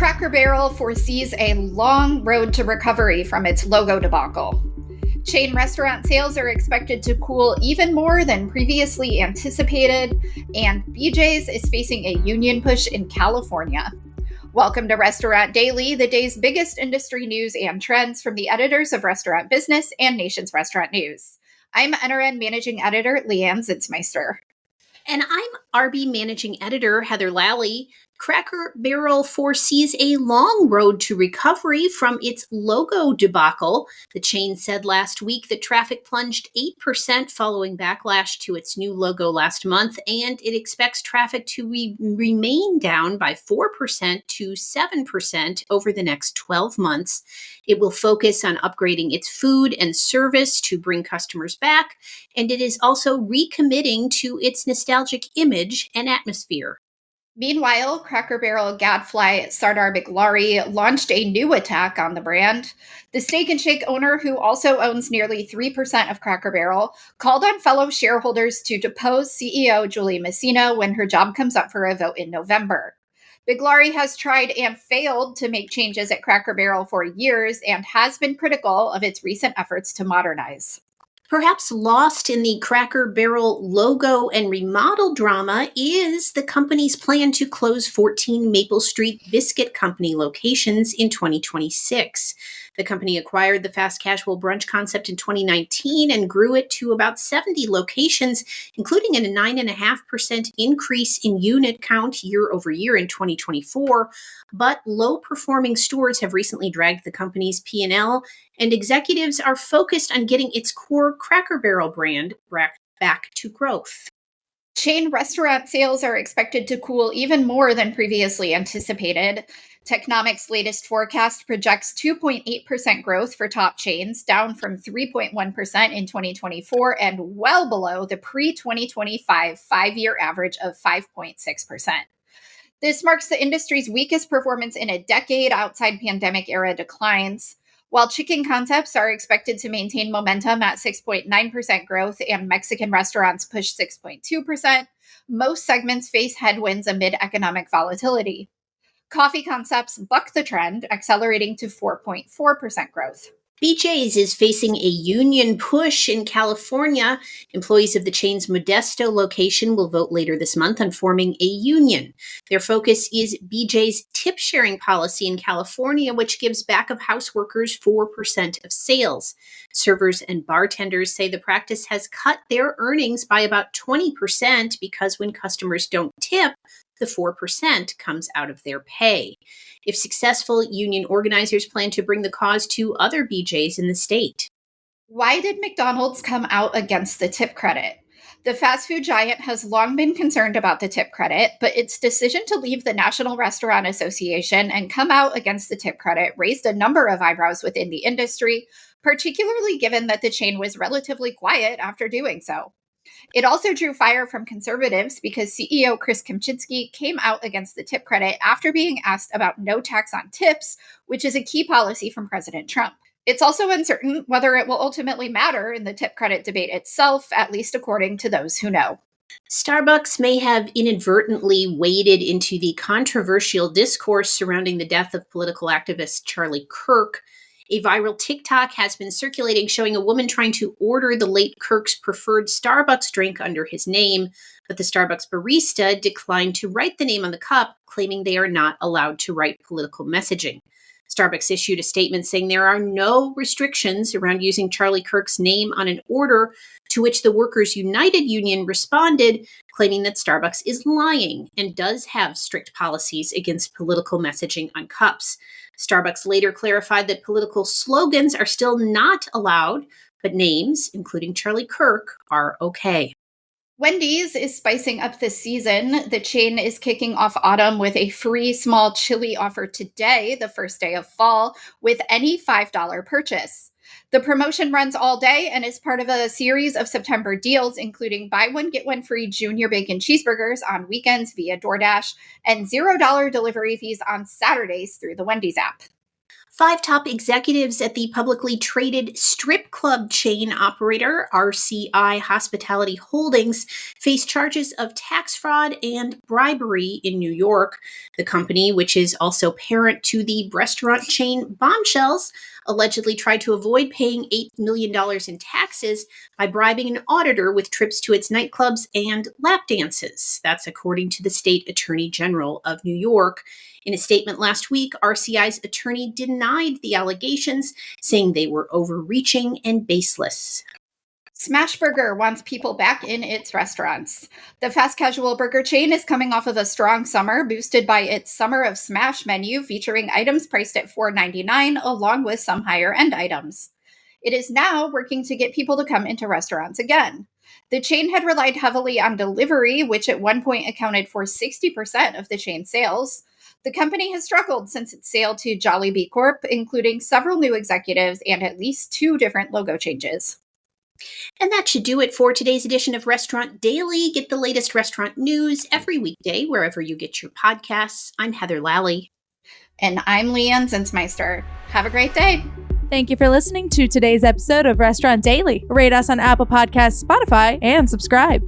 Cracker Barrel foresees a long road to recovery from its logo debacle. Chain restaurant sales are expected to cool even more than previously anticipated, and BJ's is facing a union push in California. Welcome to Restaurant Daily, the day's biggest industry news and trends from the editors of Restaurant Business and Nation's Restaurant News. I'm NRN Managing Editor Leanne Zitzmeister. And I'm RB Managing Editor Heather Lally. Cracker Barrel foresees a long road to recovery from its logo debacle. The chain said last week that traffic plunged 8% following backlash to its new logo last month, and it expects traffic to remain down by 4% to 7% over the next 12 months. It will focus on upgrading its food and service to bring customers back, and it is also recommitting to its nostalgic image and atmosphere. Meanwhile, Cracker Barrel gadfly Sardar Biglari launched a new attack on the brand. The Steak and Shake owner, who also owns nearly 3% of Cracker Barrel, called on fellow shareholders to depose CEO Julie Messina when her job comes up for a vote in November. Biglari has tried and failed to make changes at Cracker Barrel for years and has been critical of its recent efforts to modernize. Perhaps lost in the Cracker Barrel logo and remodel drama is the company's plan to close 14 Maple Street Biscuit Company locations in 2026. The company acquired the fast casual brunch concept in 2019 and grew it to about 70 locations, including a 9.5% increase in unit count year over year in 2024. But low-performing stores have recently dragged the company's P&L, and executives are focused on getting its core Cracker Barrel brand back to growth. Chain restaurant sales are expected to cool even more than previously anticipated. Technomic's latest forecast projects 2.8% growth for top chains, down from 3.1% in 2024 and well below the pre-2025 five-year average of 5.6%. This marks the industry's weakest performance in a decade outside pandemic-era declines. While chicken concepts are expected to maintain momentum at 6.9% growth and Mexican restaurants push 6.2%, most segments face headwinds amid economic volatility. Coffee concepts buck the trend, accelerating to 4.4% growth. BJ's is facing a union push in California. Employees of the chain's Modesto location will vote later this month on forming a union. Their focus is BJ's tip-sharing policy in California, which gives back-of-house workers 4% of sales. Servers and bartenders say the practice has cut their earnings by about 20% because when customers don't tip, the 4% comes out of their pay. If successful, union organizers plan to bring the cause to other BJ's in the state. Why did McDonald's come out against the tip credit? The fast food giant has long been concerned about the tip credit, but its decision to leave the National Restaurant Association and come out against the tip credit raised a number of eyebrows within the industry, particularly given that the chain was relatively quiet after doing so. It also drew fire from conservatives because CEO Chris Kempczinski came out against the tip credit after being asked about no tax on tips, which is a key policy from President Trump. It's also uncertain whether it will ultimately matter in the tip credit debate itself, at least according to those who know. Starbucks may have inadvertently waded into the controversial discourse surrounding the death of political activist Charlie Kirk. A viral TikTok has been circulating showing a woman trying to order the late Kirk's preferred Starbucks drink under his name, but the Starbucks barista declined to write the name on the cup, claiming they are not allowed to write political messaging. Starbucks issued a statement saying there are no restrictions around using Charlie Kirk's name on an order, to which the Workers United Union responded, claiming that Starbucks is lying and does have strict policies against political messaging on cups. Starbucks later clarified that political slogans are still not allowed, but names, including Charlie Kirk, are okay. Wendy's is spicing up this season. The chain is kicking off autumn with a free small chili offer today, the first day of fall, with any $5 purchase. The promotion runs all day and is part of a series of September deals, including buy one, get one free junior bacon cheeseburgers on weekends via DoorDash and $0 delivery fees on Saturdays through the Wendy's app. 5 top executives at the publicly traded strip club chain operator RCI Hospitality Holdings face charges of tax fraud and bribery in New York. The company, which is also parent to the restaurant chain Bombshells, allegedly tried to avoid paying $8 million in taxes by bribing an auditor with trips to its nightclubs and lap dances. That's according to the state attorney general of New York. In a statement last week, RCI's attorney denied the allegations, saying they were overreaching and baseless. Smashburger wants people back in its restaurants. The fast casual burger chain is coming off of a strong summer, boosted by its Summer of Smash menu featuring items priced at $4.99 along with some higher-end items. It is now working to get people to come into restaurants again. The chain had relied heavily on delivery, which at one point accounted for 60% of the chain's sales. The company has struggled since its sale to Jollibee Corp, including several new executives and at least 2 different logo changes. And that should do it for today's edition of Restaurant Daily. Get the latest restaurant news every weekday wherever you get your podcasts. I'm Heather Lally. And I'm Leanne Zinsmeister. Have a great day. Thank you for listening to today's episode of Restaurant Daily. Rate us on Apple Podcasts, Spotify, and subscribe.